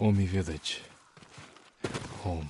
Omi village. Home.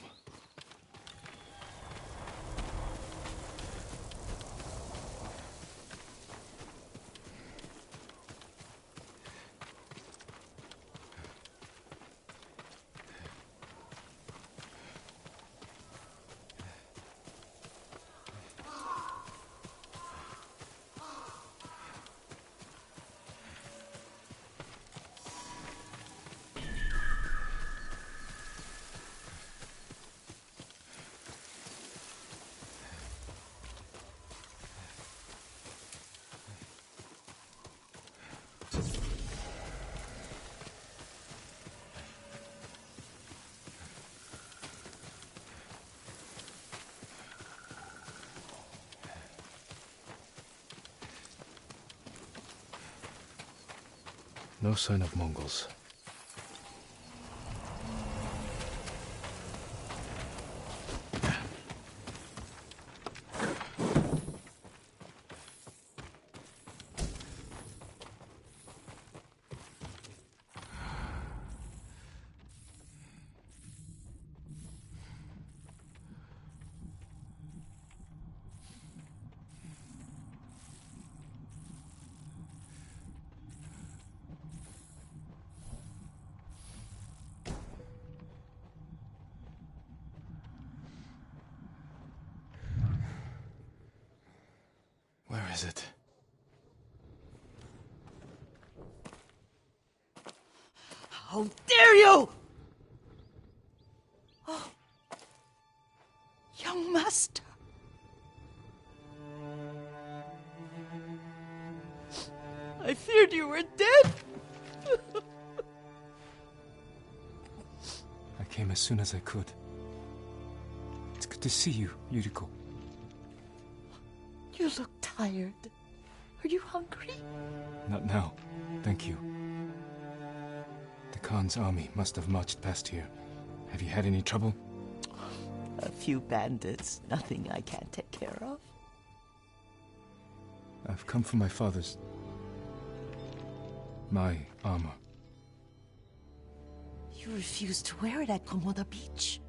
No sign of Mongols. Where is it? How dare you! Oh, young master. I feared you were dead. I came as soon as I could. It's good to see you, Yuriko. You look tired. Are you hungry? Not now. Thank you. The Khan's army must have marched past here. Have you had any trouble? A few bandits. Nothing I can't take care of. I've come for my father's... my armor. You refused to wear it at Komoda Beach.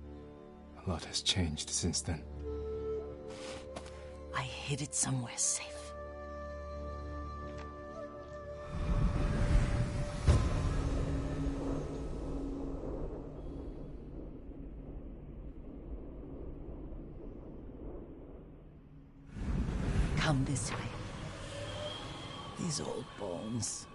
A lot has changed since then. I hid it somewhere safe. Come this way. These old bones.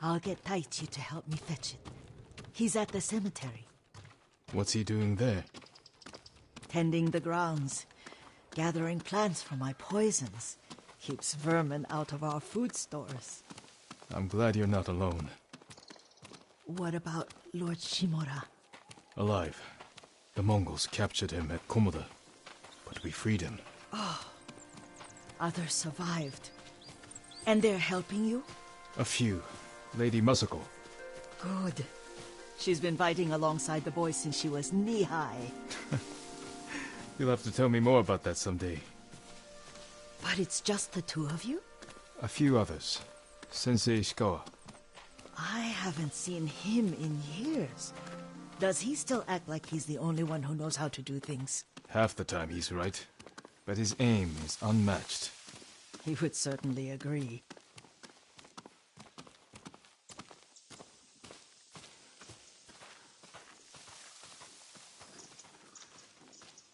I'll get Taichi to help me fetch it. He's at the cemetery. What's he doing there? Tending the grounds. Gathering plants for my poisons. Keeps vermin out of our food stores. I'm glad you're not alone. What about Lord Shimura? Alive. The Mongols captured him at Komoda, but we freed him. Others survived. And they're helping you? A few. Lady Masako. Good. She's been fighting alongside the boys since she was knee-high. You'll have to tell me more about that someday. But it's just the two of you? A few others. Sensei Ishikawa. I haven't seen him in years. Does he still act like he's the only one who knows how to do things? Half the time he's right. But his aim is unmatched. He would certainly agree.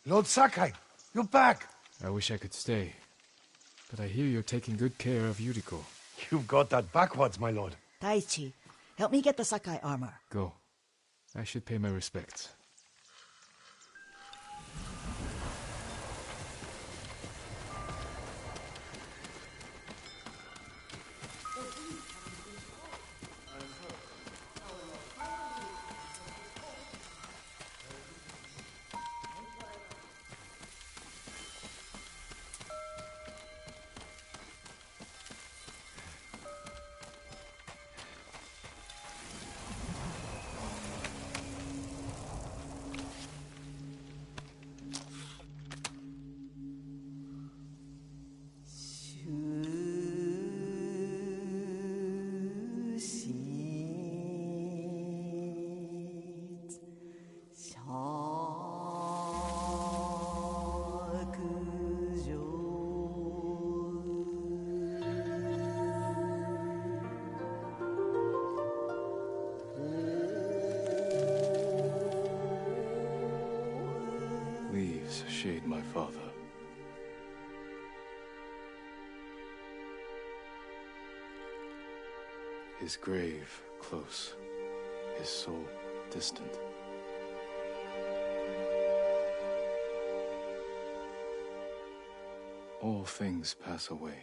Lord Sakai, you're back. I wish I could stay. But I hear you're taking good care of Yuriko. You've got that backwards, my lord. Taichi, help me get the Sakai armor. Go. I should pay my respects. Leaves shade my father. His grave close, his soul distant. All things pass away.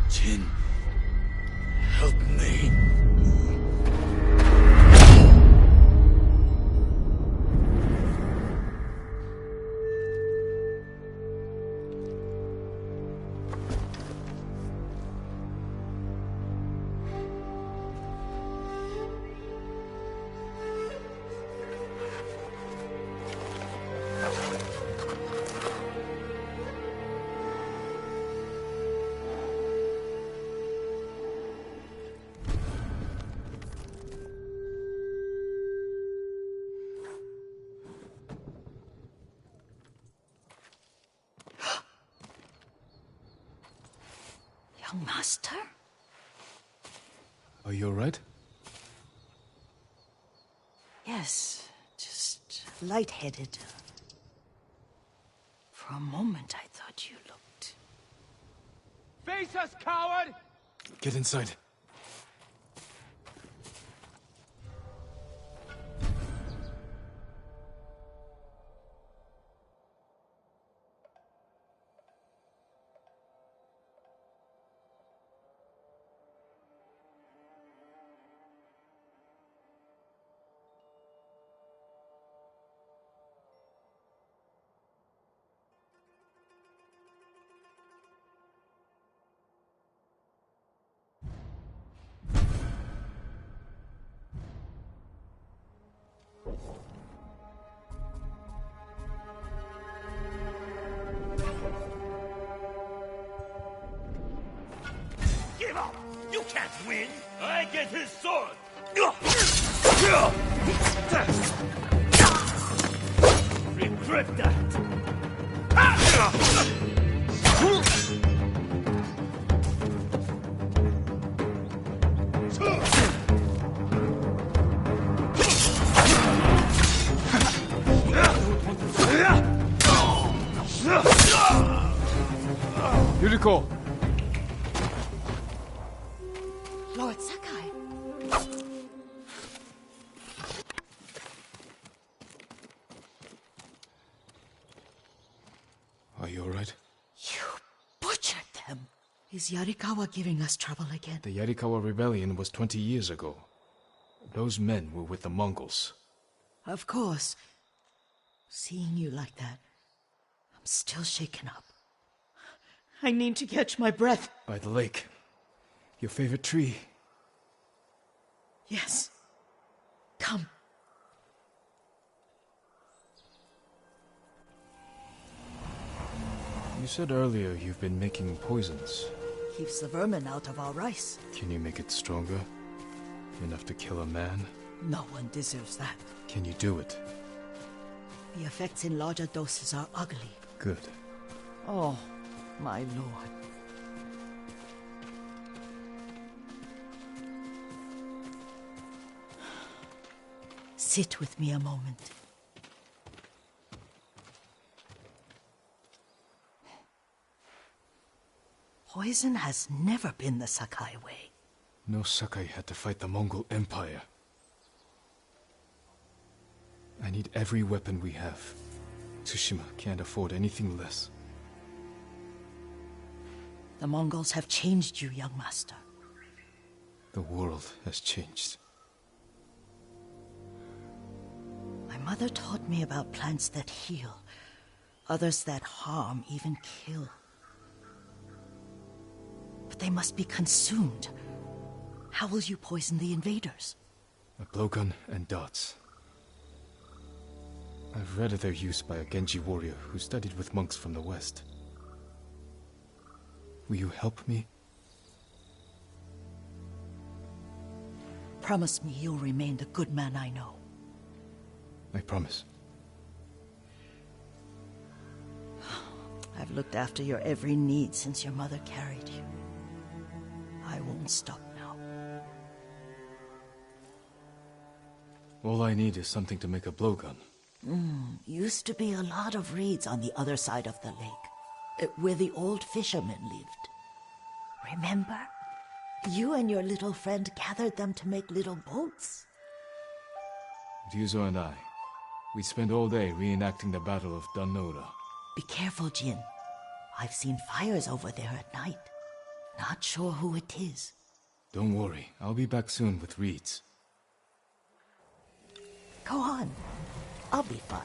Jin, help me. Young master? Are you all right? Yes, just lightheaded. For a moment I thought you looked... Face us, coward! Get inside. Give up! You can't win! I get his sword! Regret that! Yuriko! Lord Sakai! Is Yarikawa giving us trouble again? The Yarikawa rebellion was 20 years ago. Those men were with the Mongols. Of course. Seeing you like that, I'm still shaken up. I need to catch my breath. By the lake. Your favorite tree. Yes. Come. You said earlier you've been making poisons. Keeps the vermin out of our rice. Can you make it stronger? Enough to kill a man? No one deserves that. Can you do it? The effects in larger doses are ugly. Good. Oh, my lord. Sit with me a moment. Poison has never been the Sakai way. No Sakai had to fight the Mongol Empire. I need every weapon we have. Tsushima can't afford anything less. The Mongols have changed you, young master. The world has changed. My mother taught me about plants that heal, others that harm, even kill. But they must be consumed. How will you poison the invaders? A blowgun and dots. I've read of their use by a Genji warrior who studied with monks from the west. Will you help me? Promise me you'll remain the good man I know. I promise. I've looked after your every need since your mother carried you. I won't stop now. All I need is something to make a blowgun. Used to be a lot of reeds on the other side of the lake, where the old fishermen lived. Remember? You and your little friend gathered them to make little boats. Ryuzo and I, we spent all day reenacting the Battle of Danora. Be careful, Jin. I've seen fires over there at night. Not sure who it is. Don't worry, I'll be back soon with reeds. Go on. I'll be fine.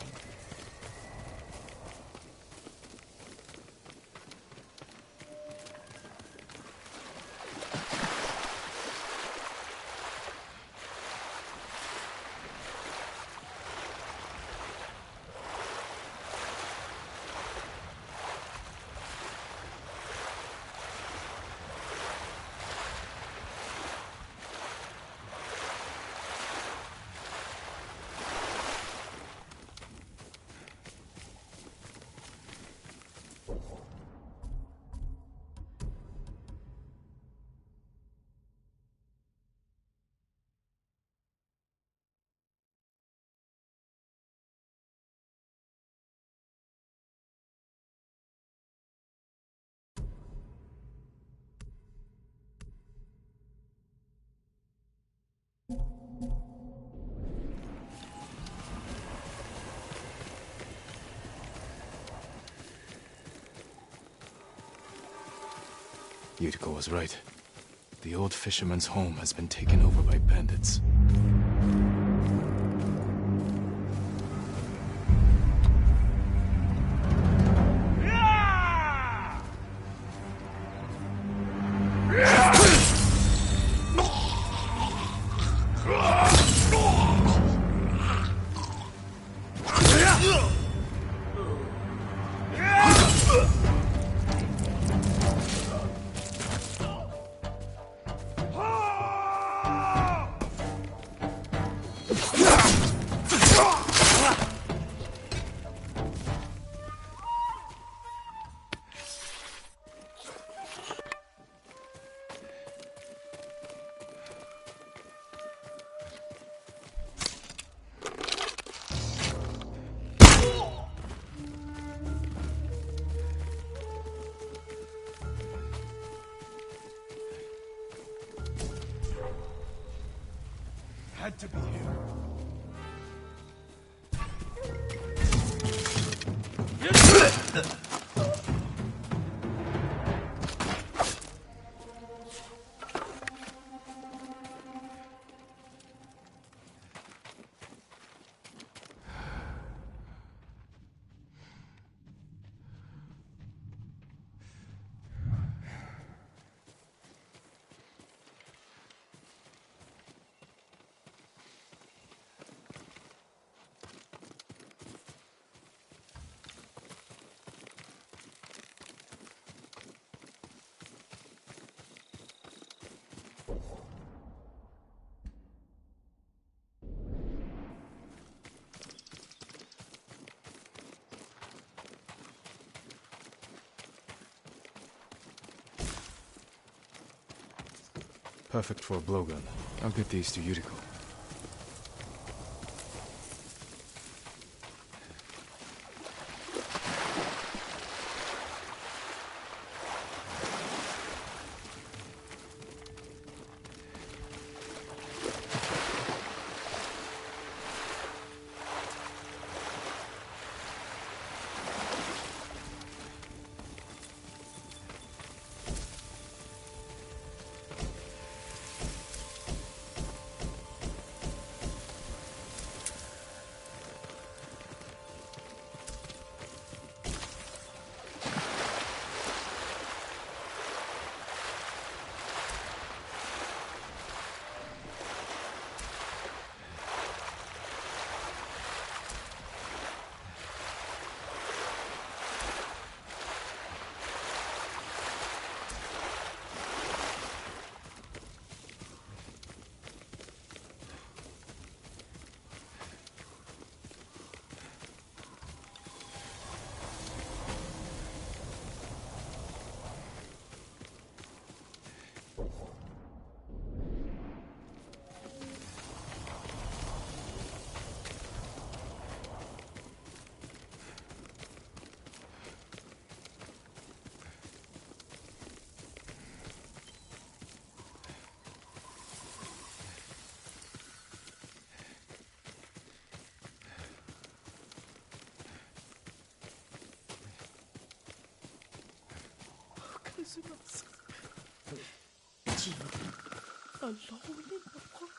Yuriko was right. The old fisherman's home has been taken over by bandits. Had to be here. Perfect for a blowgun. I'll get these to Yuriko. Alone in the park.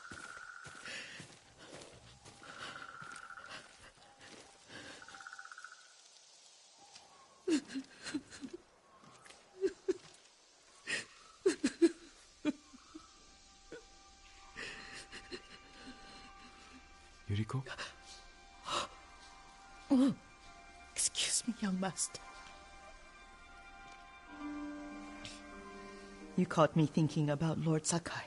Yuriko? Oh, excuse me, young master. You caught me thinking about Lord Sakai.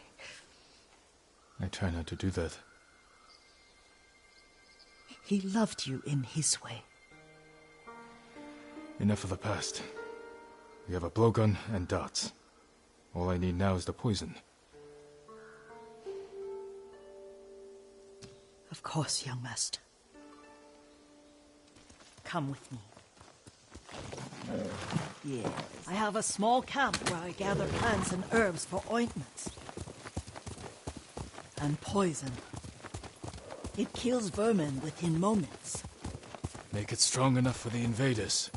I try not to do that. He loved you in his way. Enough of the past. We have a blowgun and darts. All I need now is the poison. Of course, young master. Come with me. Yes, I have a small camp where I gather plants and herbs for ointments. And poison. It kills vermin within moments. Make it strong enough for the invaders.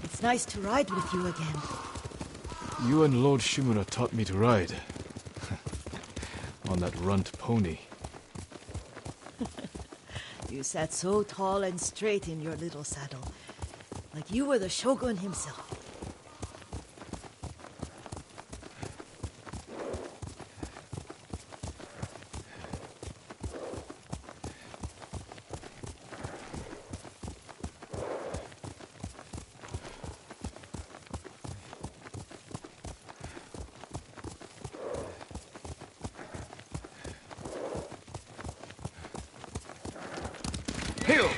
It's nice to ride with you again. You and Lord Shimura taught me to ride. On that runt pony. You sat so tall and straight in your little saddle, like you were the shogun himself. Hail!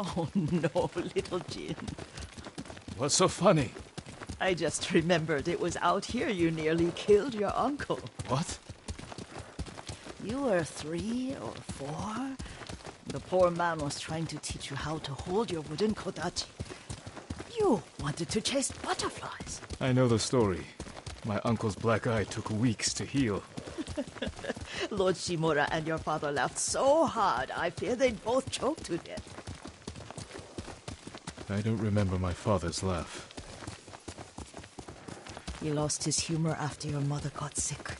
Oh no, little Jin. What's so funny? I just remembered it was out here you nearly killed your uncle. What? You were 3 or 4. The poor man was trying to teach you how to hold your wooden kodachi. You wanted to chase butterflies. I know the story. My uncle's black eye took weeks to heal. Lord Shimura and your father laughed so hard, I fear they'd both choke to death. I don't remember my father's laugh. He lost his humor after your mother got sick.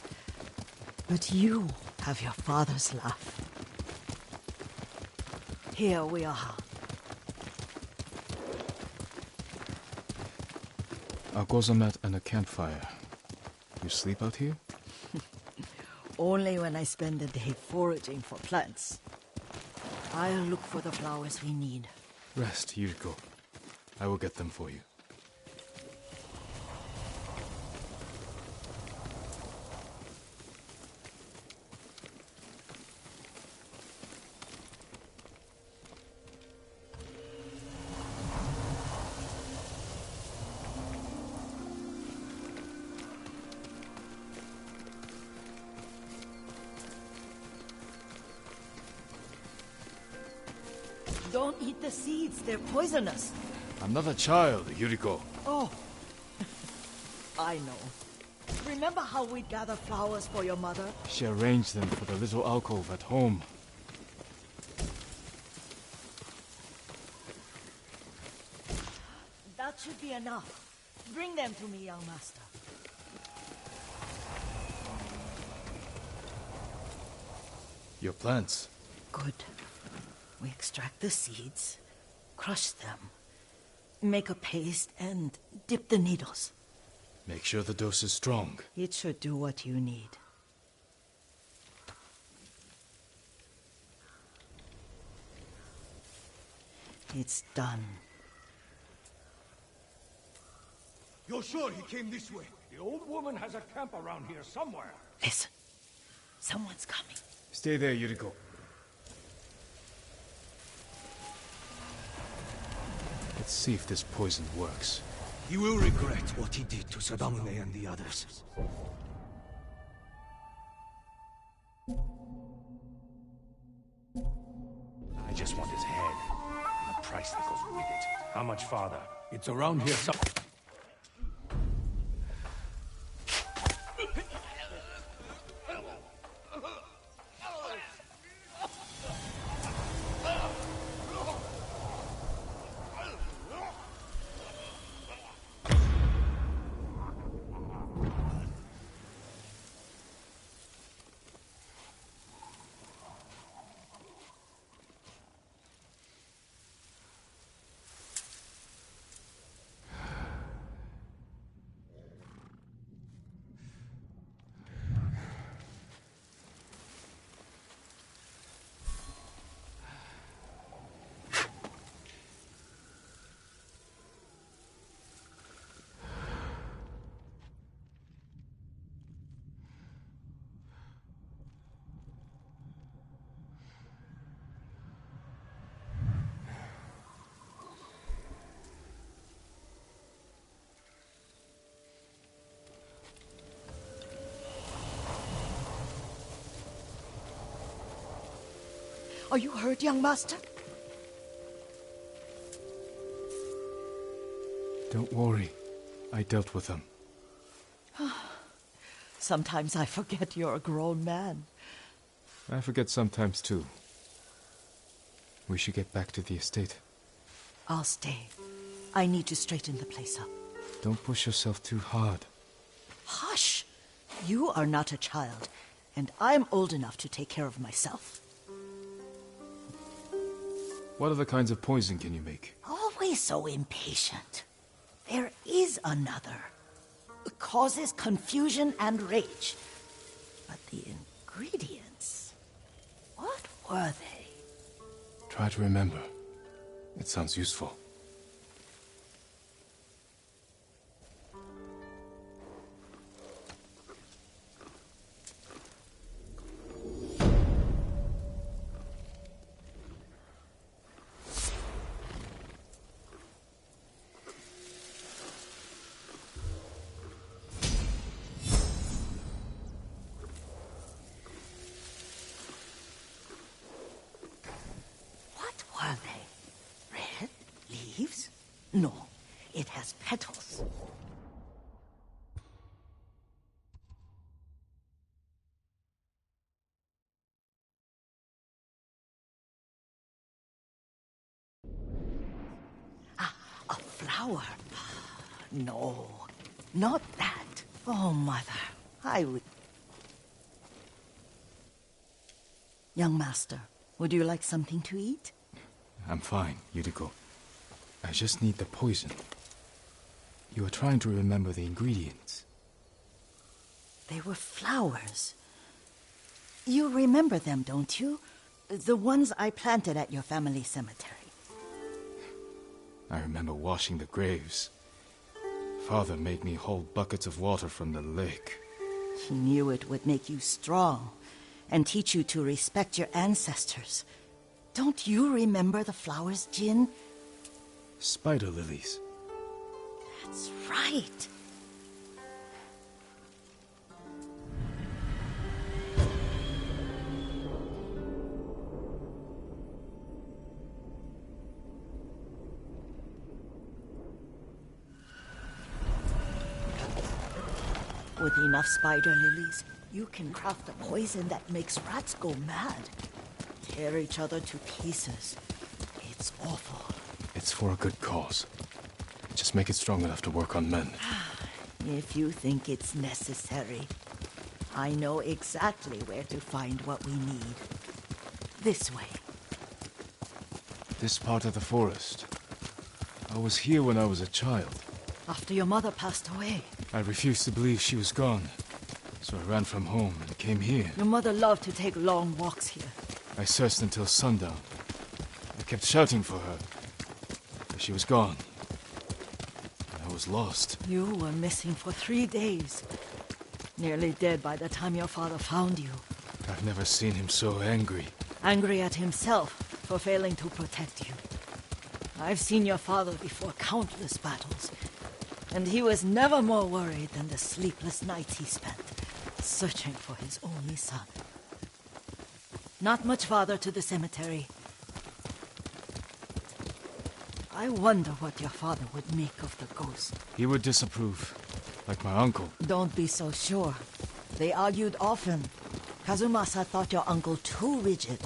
But you have your father's laugh. Here we are. A gozamat and a campfire. You sleep out here? Only when I spend the day foraging for plants. I'll look for the flowers we need. Rest, Yuriko. I will get them for you. Don't eat the seeds, they're poisonous. I'm not a child, Yuriko. Oh, I know. Remember how we'd gather flowers for your mother? She arranged them for the little alcove at home. That should be enough. Bring them to me, young master. Your plants. Good. We extract the seeds, crush them, make a paste, and dip the needles. Make sure the dose is strong. It should do what you need. It's done. You're sure he came this way? The old woman has a camp around here somewhere. Listen. Someone's coming. Stay there, Yuriko. Let's see if this poison works. He will regret what he did to Sadamune and the others. I just want his head. And the price that goes with it. How much farther? It's around here some... Are you hurt, young master? Don't worry. I dealt with them. Sometimes I forget you're a grown man. I forget sometimes too. We should get back to the estate. I'll stay. I need to straighten the place up. Don't push yourself too hard. Hush! You are not a child, and I'm old enough to take care of myself. What other kinds of poison can you make? Always so impatient. There is another. It causes confusion and rage. But the ingredients... what were they? Try to remember. It sounds useful. What were they? Red? Leaves? No, it has petals. Ah, a flower. No, not that. Oh, Mother, I would... Young master, would you like something to eat? I'm fine, Yuriko. I just need the poison. You are trying to remember the ingredients. They were flowers. You remember them, don't you? The ones I planted at your family cemetery. I remember washing the graves. Father made me hold buckets of water from the lake. He knew it would make you strong and teach you to respect your ancestors. Don't you remember the flowers, Jin? Spider lilies. That's right. With enough spider lilies, you can craft a poison that makes rats go mad. Tear each other to pieces. It's awful. It's for a good cause. Just make it strong enough to work on men. If you think it's necessary, I know exactly where to find what we need. This way. This part of the forest. I was here when I was a child. After your mother passed away. I refused to believe she was gone. So I ran from home and came here. Your mother loved to take long walks here. I searched until sundown. I kept shouting for her. But she was gone. I was lost. You were missing for 3 days. Nearly dead by the time your father found you. I've never seen him so angry. Angry at himself for failing to protect you. I've seen your father before countless battles. And he was never more worried than the sleepless nights he spent searching for his only son. Not much farther to the cemetery. I wonder what your father would make of the ghost. He would disapprove, like my uncle. Don't be so sure. They argued often. Kazumasa thought your uncle too rigid,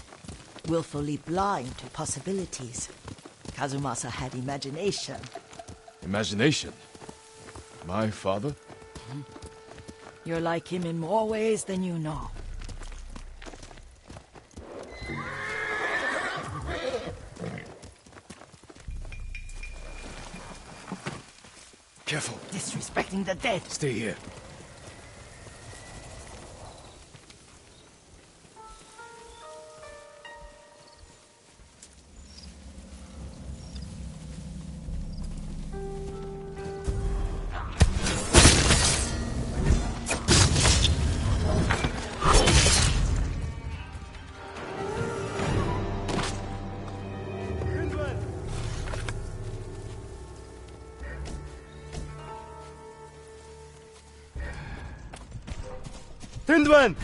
willfully blind to possibilities. Kazumasa had imagination. Imagination? My father? You're like him in more ways than you know. Careful. Disrespecting the dead. Stay here. Tindwen!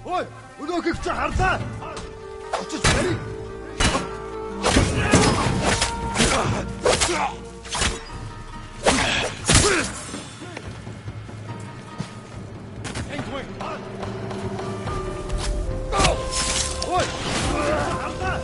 Ой, өнөөхийг чи харлаа. Очиж барь. Ой, харлаа.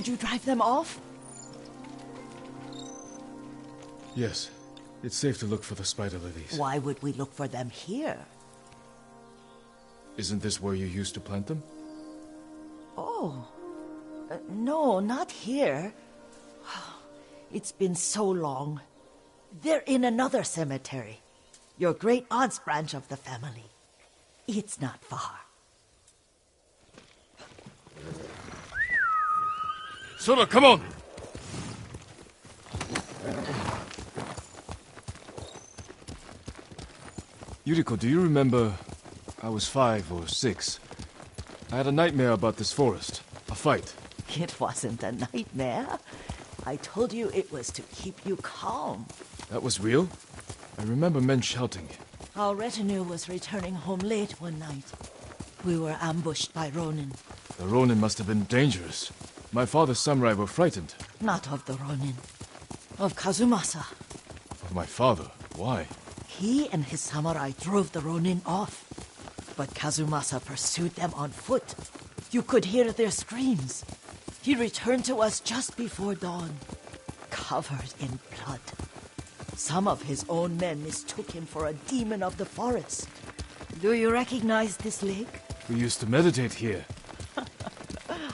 Did you drive them off? Yes. It's safe to look for the spider lilies. Why would we look for them here? Isn't this where you used to plant them? Oh. No, not here. It's been so long. They're in another cemetery. Your great-aunt's branch of the family. It's not far. Sora, come on! Yuriko, do you remember... I was 5 or 6. I had a nightmare about this forest. A fight. It wasn't a nightmare. I told you it was to keep you calm. That was real? I remember men shouting. Our retinue was returning home late one night. We were ambushed by Ronin. The Ronin must have been dangerous. My father's samurai were frightened. Not of the Ronin. Of Kazumasa. Of my father? Why? He and his samurai drove the Ronin off. But Kazumasa pursued them on foot. You could hear their screams. He returned to us just before dawn, covered in blood. Some of his own men mistook him for a demon of the forest. Do you recognize this lake? We used to meditate here.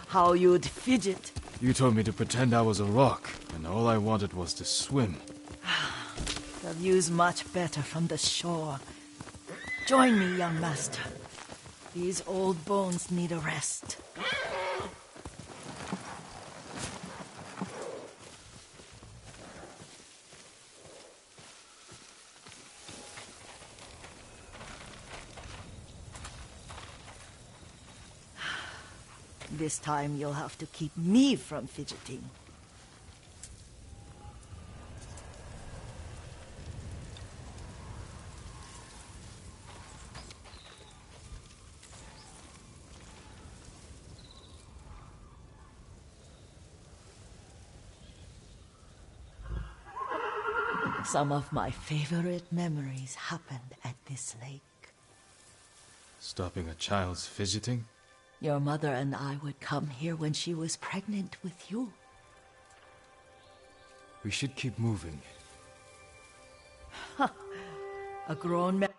How you'd fidget. You told me to pretend I was a rock, and all I wanted was to swim. The view's much better from the shore. Join me, young master. These old bones need a rest. This time you'll have to keep me from fidgeting. Some of my favorite memories happened at this lake. Stopping a child's fidgeting? Your mother and I would come here when she was pregnant with you. We should keep moving. A grown man